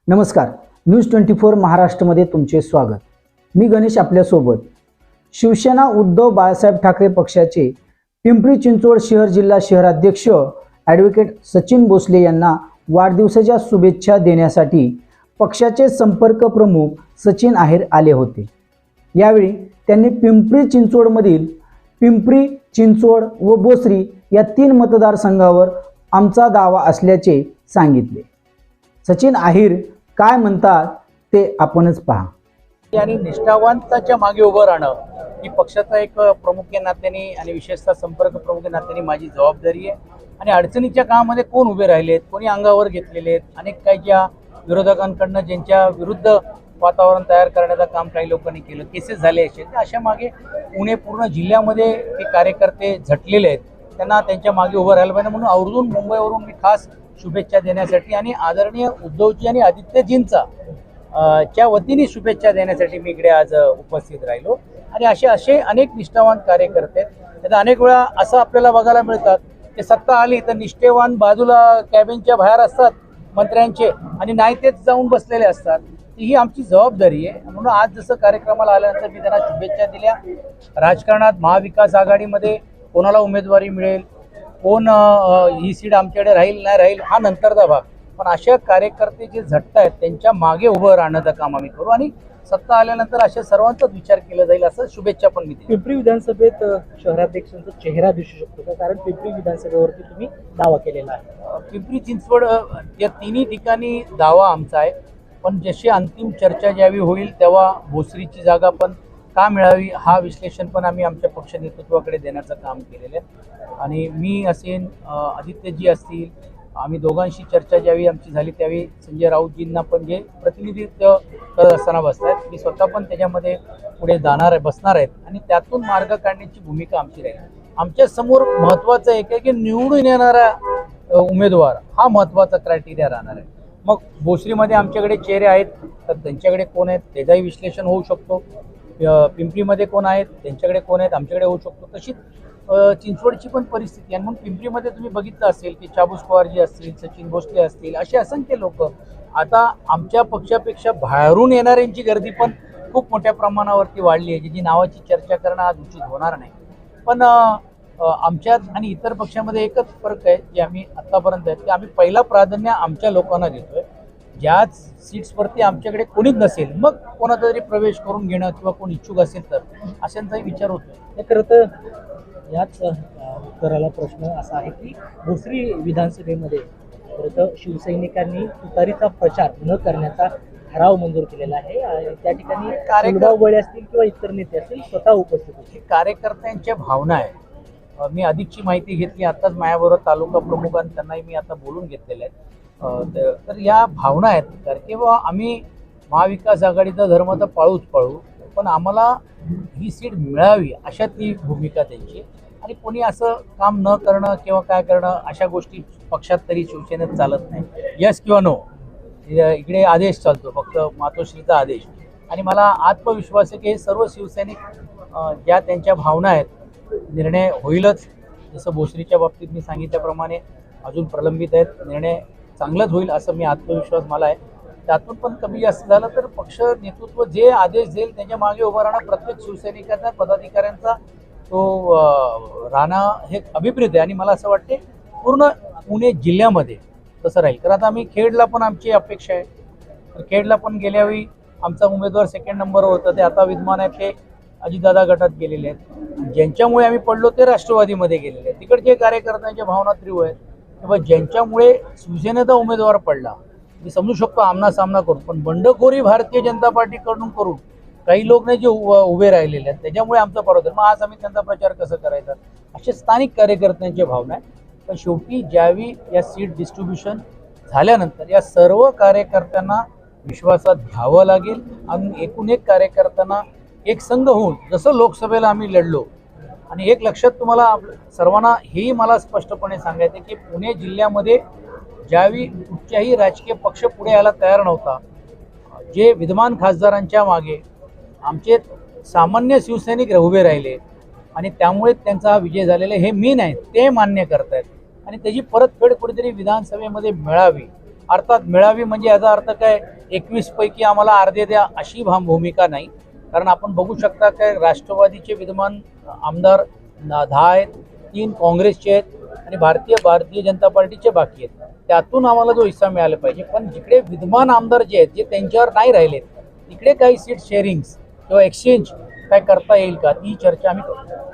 नमस्कार. न्यूज 24 महाराष्ट्रमध्ये तुमचे स्वागत. मी गणेश आपल्यासोबत. शिवसेना उद्धव बाळासाहेब ठाकरे पक्षाचे पिंपरी चिंचवड शहर जिल्हा शहराध्यक्ष ॲडव्होकेट सचिन भोसले यांना वाढदिवसाच्या शुभेच्छा देण्यासाठी पक्षाचे संपर्क प्रमुख सचिन आहेर आले होते. यावेळी त्यांनी पिंपरी चिंचवडमधील पिंपरी चिंचवड व बोसरी या 3 मतदारसंघावर आमचा दावा असल्याचे सांगितले. सचिन आहेर काय म्हणतात ते आपणच पहा. आणि निष्ठावंताच्या मागे उभं राहणं ही पक्षाचा एक प्रमुख या नात्याने आणि विशेषतः संपर्क प्रमुख या नात्याने माझी जबाबदारी आहे. आणि अडचणीच्या काळामध्ये कोण उभे राहिलेत, कोणी अंगावर घेतलेले आहेत, अनेक काही ज्या विरोधकांकडनं ज्यांच्या विरुद्ध वातावरण तयार करण्याचं काम काही लोकांनी केलं, केसेस झाले असे, अशा मागे पुणे पूर्ण जिल्ह्यामध्ये ते कार्यकर्ते झटलेले आहेत. त्यांना त्यांच्या मागे उभं राहायला पाहिजे म्हणून आवर्जून मुंबईवरून मी खास शुभेच्छा देण्यासाठी आणि आदरणीय उद्धवजी आणि आदित्यजींचा च्या वतीने शुभेच्छा देण्यासाठी मी इकडे आज उपस्थित राहिलो. आणि असे अनेक निष्ठावान कार्यकर्ते आहेत. आता अनेक वेळा असं आपल्याला बघायला मिळतात की सत्ता आली तर निष्ठेवान बाजूला कॅबिनच्या बाहेर असतात मंत्र्यांचे आणि नाही तेच जाऊन बसलेले असतात. ही आमची जबाबदारी आहे. म्हणून आज जसं कार्यक्रमाला आल्यानंतर मी त्यांना शुभेच्छा दिल्या. राजकारणात महाविकास आघाडीमध्ये कोणाला उमेदवारी मिळेल, कोण ही सीट आमच्याकडे राहील नाही राहील हा नंतरचा भाग, पण अशा कार्यकर्ते जे झटत आहेत त्यांच्या मागे उभं राहण्याचं काम आम्ही करू आणि सत्ता आल्यानंतर अशा सर्वांचाच विचार केला जाईल असं शुभेच्छा पण मी देतो. पिंपरी विधानसभेत शहराध्यक्षांचा चेहरा दिसू शकतो का? कारण पिंपरी विधानसभेवरती तुम्ही दावा केलेला आहे. पिंपरी चिंचवड या तिन्ही ठिकाणी दावा आमचा आहे, पण जशी अंतिम चर्चा ज्यावेळी होईल तेव्हा भोसरीची जागा पण का मिळावी हा विश्लेषण पण आम्ही आमच्या पक्ष नेतृत्वाकडे देण्याचं काम केलेलं आहे. आणि मी असेन, आदित्यजी असतील, आम्ही दोघांशी चर्चा ज्यावेळी आमची झाली त्यावेळी संजय राऊतजींना पण जे प्रतिनिधित्व करत असताना बसतात, मी स्वतः पण त्याच्यामध्ये पुढे बसणार आहेत आणि त्यातून मार्ग काढण्याची भूमिका आमची राहील. आमच्या समोर महत्त्वाचं एक आहे की निवडून येणारा उमेदवार हा महत्त्वाचा क्रायटेरिया राहणार आहे. मग भोसरीमध्ये आमच्याकडे चेहरे आहेत तर त्यांच्याकडे कोण आहेत त्याचाही विश्लेषण होऊ शकतो. पिंपरीमध्ये कोण आहेत त्यांच्याकडे कोण आहेत आमच्याकडे होऊ शकतो. तशीच चिंचवडची पण परिस्थिती आहे. म्हणून पिंपरीमध्ये तुम्ही बघितलं असेल की चाबूस पवारजी असतील, सचिन भोसले असतील, असे असंख्य लोक. आता आमच्या पक्षापेक्षा बाहेरून येणाऱ्यांची गर्दी पण खूप मोठ्या प्रमाणावरती वाढली आहे, जी नावाची चर्चा करणं आज उचित होणार नाही. पण आमच्यात आणि इतर पक्षामध्ये एकच फरक आहे जे आम्ही आत्तापर्यंत आहेत की आम्ही पहिला प्राधान्य आमच्या लोकांना देतोय. ज्याच सीट्सवरती आमच्याकडे कोणीच नसेल मग कोणाचा तरी प्रवेश करून घेणं किंवा कोण इच्छुक असेल तर अशांचाही विचार होतोय. खरं तर याच उत्तराला प्रश्न असा आहे की भोसरी विधानसभेमध्ये खरं तर शिवसैनिकांनी तुतारीचा प्रचार न करण्याचा ठराव मंजूर केलेला आहे. आणि त्या ठिकाणी कार्यकर्ते असतील किंवा इतर नेते असतील स्वतः उपस्थित होते. कार्यकर्त्यांच्या भावना आहे. मी अधिकची माहिती घेतली आत्ताच माझ्याबरोबर तालुका प्रमुखांनी त्यांनाही मी आता बोलून घेतलेले आहेत. तर या भावना आहेत कारण की बाबा आम्ही महाविकास आघाडीचा धर्म तर पाळूच पाळू, पण आम्हाला ही सीट मिळावी अशा ती भूमिका त्यांची. आणि कोणी असं काम न करणं किंवा काय करणं अशा गोष्टी पक्षात तरी शिवसेनेत चालत नाही. यस किंवा नो इकडे आदेश चालतो, फक्त मातोश्रीचा आदेश. आणि मला आत्मविश्वास आहे की हे सर्व शिवसैनिक ज्या त्यांच्या भावना आहेत निर्णय होईलच. जसं भोसरीच्या बाबतीत मी सांगितल्याप्रमाणे अजून प्रलंबित आहेत, निर्णय चांगलाच होईल असं मी आत्मविश्वास मला आहे. त्यातून पण कमी जास्त झालं तर पक्ष नेतृत्व जे आदेश देईल त्याच्या मागे उभं राहणं प्रत्येक शिवसैनिकाचा पदाधिकाऱ्यांचा तो राहणं हे अभिप्रेत आहे. आणि मला असं वाटते पूर्ण पुणे जिल्ह्यामध्ये तसं राहील. तर आता आम्ही खेडला पण आमची अपेक्षा आहे. तर खेडला पण गेल्यावेळी आमचा उमेदवार 2nd नंबरवर होता, ते आता विद्यमान आहेत ते अजितदादा गटात गेलेले आहेत. ज्यांच्यामुळे आम्ही पडलो ते राष्ट्रवादीमध्ये गेलेले आहेत. तिकडचे कार्यकर्त्यांच्या भावना तीव्र आहेत किंवा ज्यांच्यामुळे शिवसेनेचा उमेदवार पडला मी समजू शकतो आमना सामना करून, पण बंडखोरी भारतीय जनता पार्टीकडून करून काही लोक नाही जे उभे राहिलेले आहेत त्याच्यामुळे आमचा पराभव. मग आज आम्ही त्यांचा प्रचार कसा करायचा असे स्थानिक कार्यकर्त्यांच्या भावना आहेत. पण शेवटी ज्यावेळी या सीट डिस्ट्रीब्युशन झाल्यानंतर या सर्व कार्यकर्त्यांना विश्वासात घ्यावं लागेल आणि एकूण एक कार्यकर्त्यांना एक संघ होऊन जसं लोकसभेला आम्ही लढलो. आणि एक लक्षात तुम्हाला सर्वांना हेही मला स्पष्टपणे सांगायचं की पुणे जिल्ह्यामध्ये ज्यावेळी कुठच्याही राजकीय पक्ष पुढे यायला तयार नव्हता, जे विद्यमान खासदारांच्या मागे आमचे सामान्य शिवसैनिक उभे राहिले आणि त्यामुळे त्यांचा हा विजय झालेला हे मी नाही ते मान्य करतायत. आणि त्याची परतफेड कुठेतरी विधानसभेमध्ये मिळावी अर्थात मिळावी म्हणजे याचा अर्थ काय 21 पैकी आम्हाला अर्धे द्या अशी भूमिका नाही. कारण आपण बघू शकता काय राष्ट्रवादीचे विद्यमान आमदार 10 आहेत, 3 काँग्रेसचे आहेत आणि भारतीय जनता पार्टीचे बाकी आहेत. त्यातून आम्हाला जो हिस्सा मिळाला पाहिजे. पण जिकडे विद्यमान आमदार जे आहेत जे त्यांच्यावर नाही राहिलेत तिकडे काही सीट शेअरिंग्स किंवा एक्सचेंज काय करता येईल का ती चर्चा आम्ही करू.